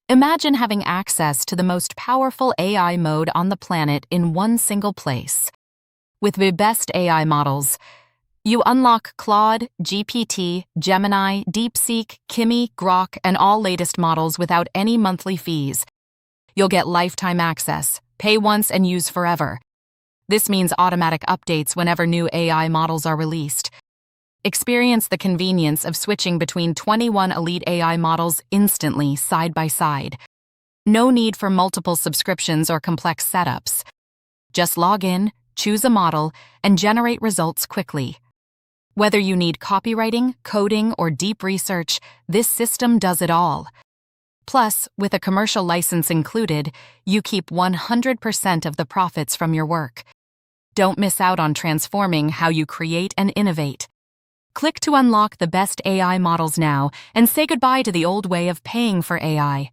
Imagine having access to the most powerful AI mode on the planet in one single place. With the best AI models, you unlock Claude, GPT, Gemini, DeepSeek, Kimi, Grok, and all latest models without any monthly fees. You'll get lifetime access, pay once and use forever. This means automatic updates whenever new AI models are released. Experience the convenience of switching between 21 elite AI models instantly, side by side. No need for multiple subscriptions or complex setups. Just log in, choose a model, and generate results quickly. Whether you need copywriting, coding, or deep research, this system does it all. Plus, with a commercial license included, you keep 100% of the profits from your work. Don't miss out on transforming how you create and innovate. Click to unlock the best AI models now and say goodbye to the old way of paying for AI.